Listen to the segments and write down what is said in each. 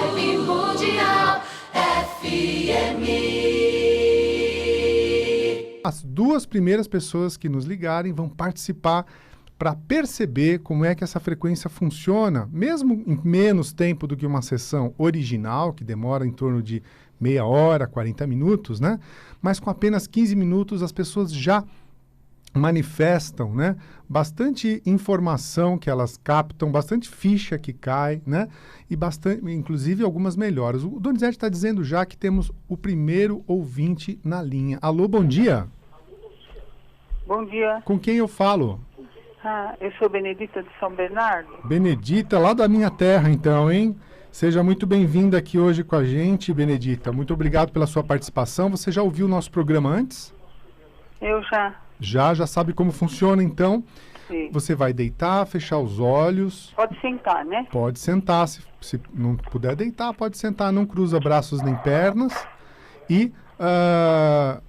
Vibe Mundial FM. As duas primeiras pessoas que nos ligarem vão participar para perceber como é que essa frequência funciona, mesmo em menos tempo do que uma sessão original, que demora em torno de meia hora, 40 minutos, né? Mas com apenas 15 minutos as pessoas já manifestam, né? Bastante informação que elas captam, bastante ficha que cai, né? E bastante, inclusive algumas melhoras. O Donizete está dizendo já que temos o primeiro ouvinte na linha. Alô, bom dia. Bom dia. Com quem eu falo? Eu sou Benedita de São Bernardo. Benedita, lá da minha terra, então, hein? Seja muito bem-vinda aqui hoje com a gente, Benedita. Muito obrigado pela sua participação. Você já ouviu o nosso programa antes? Eu já. Já sabe como funciona, então? Sim. Você vai deitar, fechar os olhos. Pode sentar, né? Pode sentar. Se não puder deitar, pode sentar. Não cruza braços nem pernas. E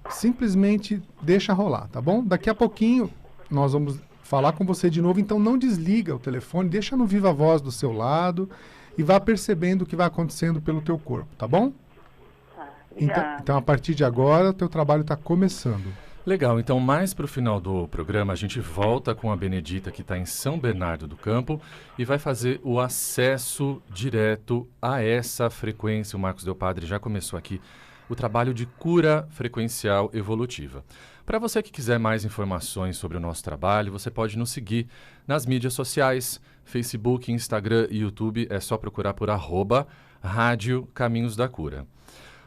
simplesmente deixa rolar, tá bom? Daqui a pouquinho nós vamos falar com você de novo, então não desliga o telefone, deixa no viva voz do seu lado e vá percebendo o que vai acontecendo pelo teu corpo, tá bom? Então, a partir de agora, o teu trabalho está começando. Legal, então mais para o final do programa a gente volta com a Benedita que está em São Bernardo do Campo e vai fazer o acesso direto a essa frequência. O Marcos Del Padre já começou aqui o trabalho de cura frequencial evolutiva. Para você que quiser mais informações sobre o nosso trabalho, você pode nos seguir nas mídias sociais, Facebook, Instagram e YouTube. É só procurar por @Rádio Caminhos da Cura.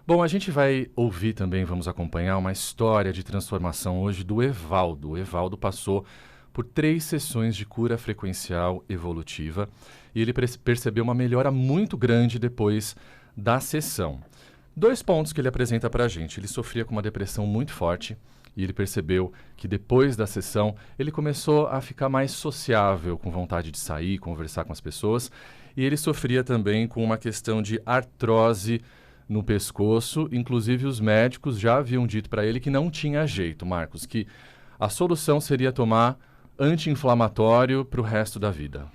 Bom, a gente vai ouvir também, vamos acompanhar uma história de transformação hoje do Evaldo. O Evaldo passou por 3 sessões de cura frequencial evolutiva e ele percebeu uma melhora muito grande depois da sessão. 2 pontos que ele apresenta para a gente. Ele sofria com uma depressão muito forte e ele percebeu que depois da sessão ele começou a ficar mais sociável, com vontade de sair, conversar com as pessoas. E ele sofria também com uma questão de artrose no pescoço. Inclusive os médicos já haviam dito para ele que não tinha jeito, Marcos, que a solução seria tomar anti-inflamatório para o resto da vida.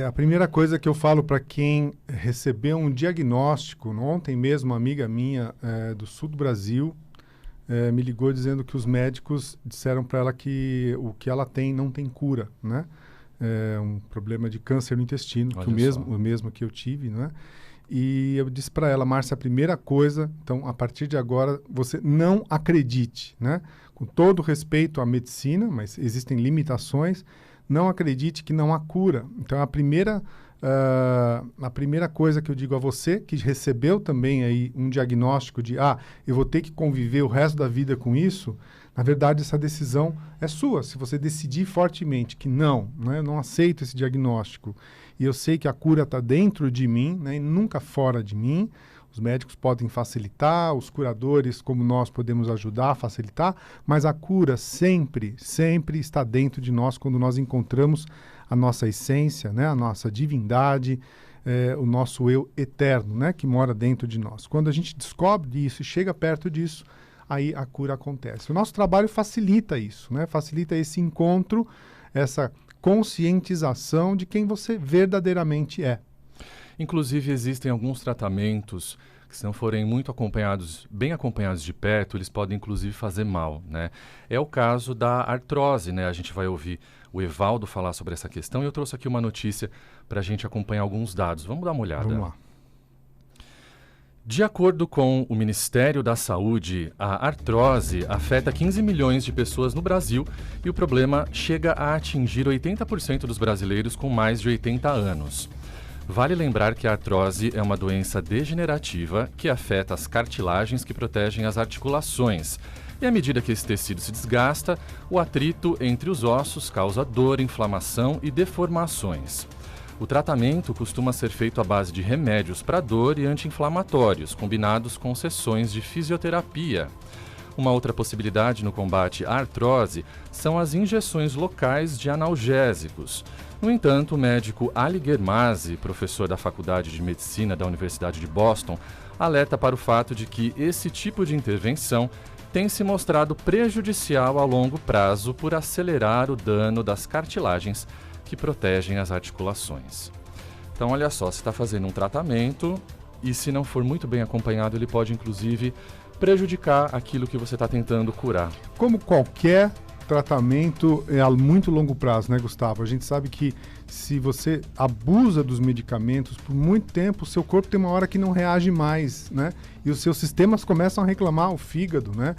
A primeira coisa que eu falo para quem recebeu um diagnóstico, ontem mesmo uma amiga minha do sul do Brasil me ligou dizendo que os médicos disseram para ela que o que ela tem não tem cura, né? Um problema de câncer no intestino, que o mesmo que eu tive, né? E eu disse para ela, Márcia, a primeira coisa, então a partir de agora você não acredite, né? Com todo respeito à medicina, mas existem limitações, não acredite que não há cura. Então, a primeira coisa que eu digo a você, que recebeu também aí um diagnóstico de, eu vou ter que conviver o resto da vida com isso, na verdade, essa decisão é sua. Se você decidir fortemente que não, né, eu não aceito esse diagnóstico, e eu sei que a cura está dentro de mim, né, e nunca fora de mim, os médicos podem facilitar, os curadores, como nós, podemos ajudar a facilitar, mas a cura sempre está dentro de nós quando nós encontramos a nossa essência, né, a nossa divindade, o nosso eu eterno, né, que mora dentro de nós. Quando a gente descobre isso e chega perto disso, aí a cura acontece. O nosso trabalho facilita isso, né, facilita esse encontro, essa conscientização de quem você verdadeiramente é. Inclusive, existem alguns tratamentos que, se não forem muito acompanhados, bem acompanhados de perto, eles podem, inclusive, fazer mal, né? É o caso da artrose, né? A gente vai ouvir o Evaldo falar sobre essa questão e eu trouxe aqui uma notícia para a gente acompanhar alguns dados. Vamos dar uma olhada. Vamos lá. De acordo com o Ministério da Saúde, a artrose afeta 15 milhões de pessoas no Brasil e o problema chega a atingir 80% dos brasileiros com mais de 80 anos. Vale lembrar que a artrose é uma doença degenerativa que afeta as cartilagens que protegem as articulações. E à medida que esse tecido se desgasta, o atrito entre os ossos causa dor, inflamação e deformações. O tratamento costuma ser feito à base de remédios para dor e anti-inflamatórios, combinados com sessões de fisioterapia. Uma outra possibilidade no combate à artrose são as injeções locais de analgésicos. No entanto, o médico Ali Germasi, professor da Faculdade de Medicina da Universidade de Boston, alerta para o fato de que esse tipo de intervenção tem se mostrado prejudicial a longo prazo por acelerar o dano das cartilagens que protegem as articulações. Então, olha só, você está fazendo um tratamento e se não for muito bem acompanhado, ele pode inclusive prejudicar aquilo que você está tentando curar. Como qualquer tratamento é a muito longo prazo, né, Gustavo? A gente sabe que se você abusa dos medicamentos por muito tempo, o seu corpo tem uma hora que não reage mais, né? E os seus sistemas começam a reclamar, o fígado, né?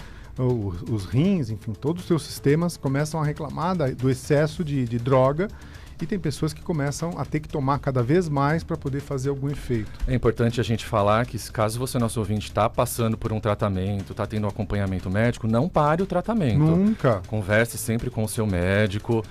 Os rins, enfim, todos os seus sistemas começam a reclamar do excesso de droga. E tem pessoas que começam a ter que tomar cada vez mais para poder fazer algum efeito. É importante a gente falar que, caso você, nosso ouvinte, está passando por um tratamento, está tendo um acompanhamento médico, não pare o tratamento. Nunca. Converse sempre com o seu médico,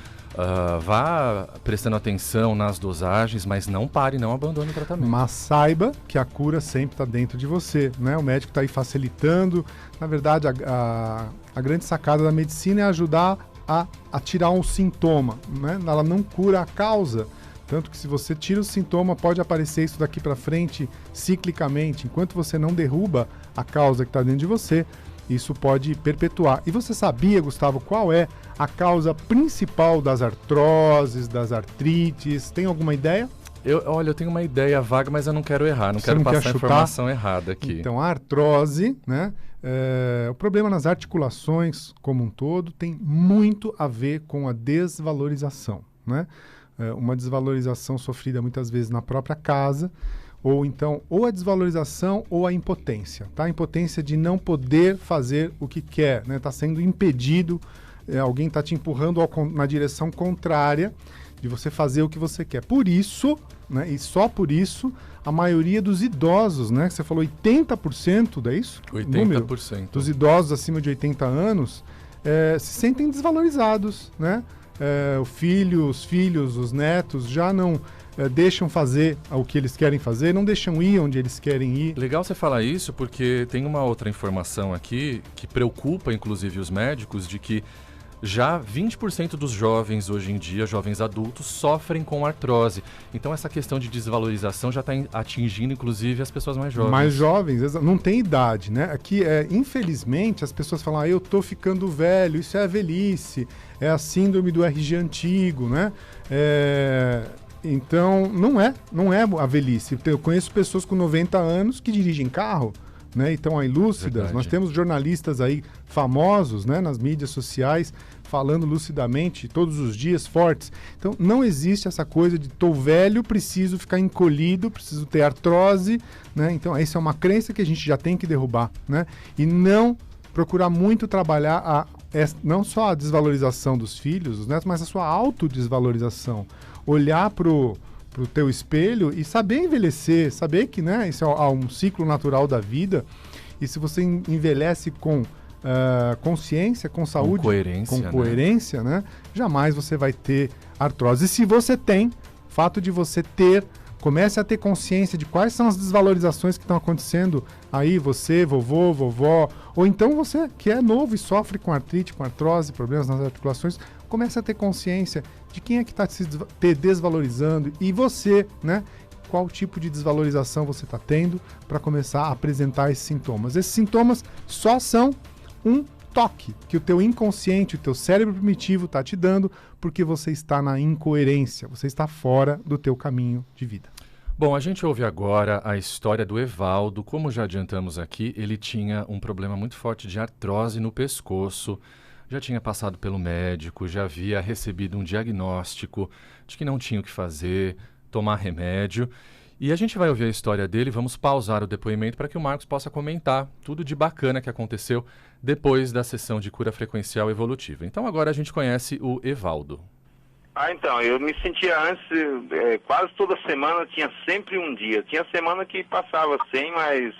vá prestando atenção nas dosagens, mas não pare, não abandone o tratamento. Mas saiba que a cura sempre está dentro de você, né? O médico está aí facilitando. Na verdade, a grande sacada da medicina é ajudar a tirar um sintoma, né? Ela não cura a causa, tanto que se você tira o sintoma, pode aparecer isso daqui para frente ciclicamente. Enquanto você não derruba a causa que está dentro de você, isso pode perpetuar. E você sabia, Gustavo, qual é a causa principal das artroses, das artrites? Tem alguma ideia? Eu tenho uma ideia vaga, mas eu não quero errar, não Você quero não quer passar a chutar? informação errada aqui. Então, a artrose, né? O problema nas articulações como um todo tem muito a ver com a desvalorização, né? Uma desvalorização sofrida muitas vezes na própria casa, ou então ou a desvalorização ou a impotência, tá? A impotência de não poder fazer o que quer, né? Tá sendo impedido, alguém está te empurrando na direção contrária de você fazer o que você quer. Por isso, né? E só por isso, a maioria dos idosos, né? Você falou 80%, é isso? 80%. Dos idosos acima de 80 anos se sentem desvalorizados, né? Os filhos, os netos já não deixam fazer o que eles querem fazer, não deixam ir onde eles querem ir. Legal você falar isso, porque tem uma outra informação aqui que preocupa inclusive os médicos, de que já 20% dos jovens hoje em dia, jovens adultos, sofrem com artrose. Então essa questão de desvalorização já está atingindo inclusive as pessoas mais jovens. Mais jovens, não tem idade, né? Aqui, infelizmente, as pessoas falam, eu tô ficando velho, isso é a velhice, é a síndrome do RG antigo, né? Então, não é a velhice. Eu conheço pessoas com 90 anos que dirigem carro, né, e estão aí lúcidas. Verdade. Nós temos jornalistas aí famosos, né, nas mídias sociais, falando lucidamente todos os dias, fortes. Então, não existe essa coisa de tô velho, preciso ficar encolhido, preciso ter artrose, né? Então, essa é uma crença que a gente já tem que derrubar, né? E não procurar muito trabalhar não só a desvalorização dos filhos, dos netos, mas a sua autodesvalorização. Olhar pro teu espelho e saber envelhecer, saber que, né, isso é um ciclo natural da vida, e se você envelhece com consciência, com saúde, com coerência, né, jamais você vai ter artrose. E se você tem, fato de você ter, comece a ter consciência de quais são as desvalorizações que estão acontecendo aí, você, vovô, vovó, ou então você que é novo e sofre com artrite, com artrose, problemas nas articulações, comece a ter consciência de quem é que está te desvalorizando e você, né? Qual tipo de desvalorização você está tendo para começar a apresentar esses sintomas. Esses sintomas só são um toque que o teu inconsciente, o teu cérebro primitivo está te dando porque você está na incoerência, você está fora do teu caminho de vida. Bom, a gente ouve agora a história do Evaldo. Como já adiantamos aqui, ele tinha um problema muito forte de artrose no pescoço. Já tinha passado pelo médico, já havia recebido um diagnóstico de que não tinha o que fazer, tomar remédio. E a gente vai ouvir a história dele, vamos pausar o depoimento para que o Marcos possa comentar tudo de bacana que aconteceu depois da sessão de cura frequencial evolutiva. Então agora a gente conhece o Evaldo. Então, eu me sentia antes, quase toda semana tinha sempre um dia. Tinha semana que passava sem, mas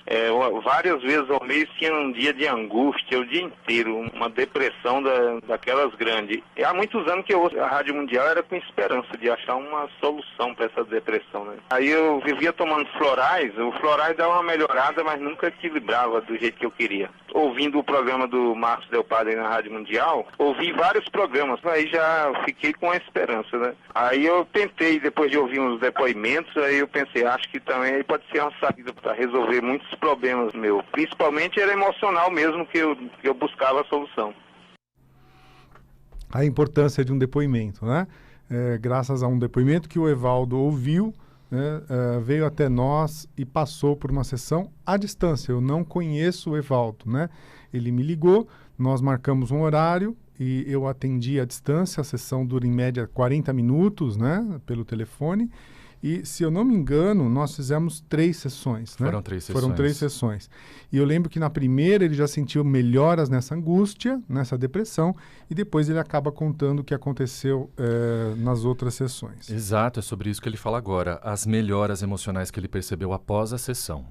várias vezes ao mês tinha um dia de angústia, o dia inteiro, uma depressão daquelas grandes. E há muitos anos que eu ouço a Rádio Mundial, era com esperança de achar uma solução para essa depressão, né? Aí eu vivia tomando florais, o florais dava uma melhorada, mas nunca equilibrava do jeito que eu queria. Ouvindo o programa do Marcos Del Padre na Rádio Mundial, ouvi vários programas, aí já fiquei com a esperança, né? Aí eu tentei, depois de ouvir uns depoimentos, aí eu pensei, acho que também pode ser uma saída para resolver muitos problemas meus. Principalmente era emocional mesmo que eu buscava a solução. A importância de um depoimento, né? Graças a um depoimento que o Evaldo ouviu, né, veio até nós e passou por uma sessão à distância. Eu não conheço o Evaldo, né? Ele me ligou, nós marcamos um horário e eu atendi à distância. A sessão dura em média 40 minutos, né, pelo telefone. E, se eu não me engano, nós fizemos 3 sessões, né? Foram 3 sessões. Foram 3 sessões. E eu lembro que na primeira ele já sentiu melhoras nessa angústia, nessa depressão, e depois ele acaba contando o que aconteceu nas outras sessões. Exato, é sobre isso que ele fala agora. As melhoras emocionais que ele percebeu após a sessão.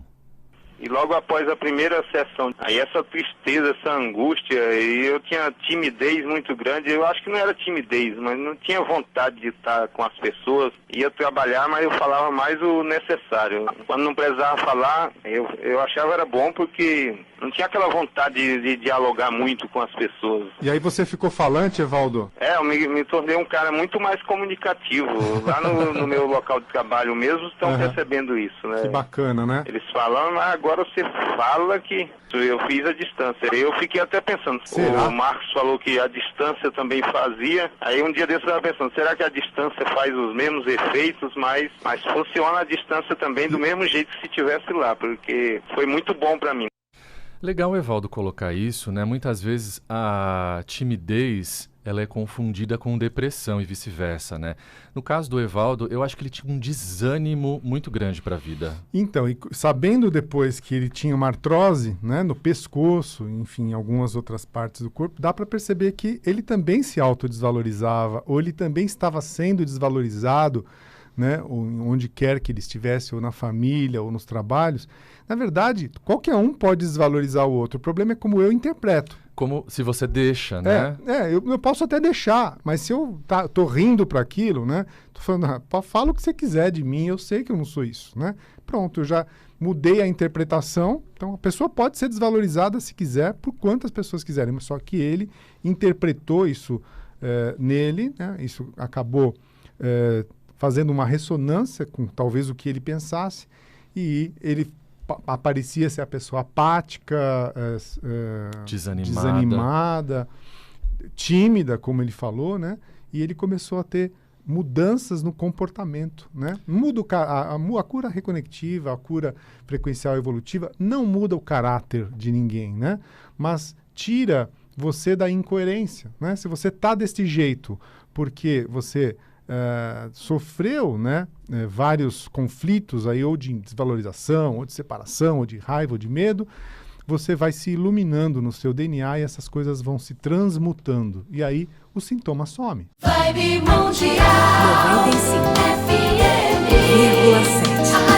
E logo após a primeira sessão, aí essa tristeza, essa angústia, e eu tinha timidez muito grande. Eu acho que não era timidez, mas não tinha vontade de estar com as pessoas. Ia trabalhar, mas eu falava mais o necessário. Quando não precisava falar, eu achava era bom, porque não tinha aquela vontade de dialogar muito com as pessoas. E aí você ficou falante, Evaldo? Eu me tornei um cara muito mais comunicativo. Lá no meu local de trabalho mesmo estão percebendo isso, né? Que bacana, né? Eles falam, mas agora você fala que eu fiz a distância. Eu fiquei até pensando, será? O Marcos falou que a distância também fazia. Aí um dia desse eu estava pensando, será que a distância faz os mesmos efeitos, mas funciona a distância também do mesmo jeito que se tivesse lá, porque foi muito bom para mim. Legal, Evaldo, colocar isso, né? Muitas vezes a timidez, ela é confundida com depressão e vice-versa, né? No caso do Evaldo, eu acho que ele tinha um desânimo muito grande para a vida. Então, e sabendo depois que ele tinha uma artrose, né, no pescoço, enfim, em algumas outras partes do corpo, dá para perceber que ele também se autodesvalorizava, ou ele também estava sendo desvalorizado, né, onde quer que ele estivesse, ou na família, ou nos trabalhos. Na verdade, qualquer um pode desvalorizar o outro. O problema é como eu interpreto. Como se você deixa, né? Eu posso até deixar, mas se eu tô rindo para aquilo, né? Tô falando, fala o que você quiser de mim, eu sei que eu não sou isso, né? Pronto, eu já mudei a interpretação. Então, a pessoa pode ser desvalorizada se quiser, por quantas pessoas quiserem, mas só que ele interpretou isso nele, né? Isso acabou fazendo uma ressonância com talvez o que ele pensasse, e ele aparecia ser a pessoa apática, desanimada, tímida, como ele falou, né? E ele começou a ter mudanças no comportamento, né? Muda a cura reconectiva, a cura frequencial evolutiva não muda o caráter de ninguém, né? Mas tira você da incoerência, né? Se você está desse jeito porque você sofreu, né, vários conflitos aí, ou de desvalorização, ou de separação, ou de raiva, ou de medo, você vai se iluminando no seu DNA e essas coisas vão se transmutando. E aí o sintoma some. Vibe Mundial 95,7.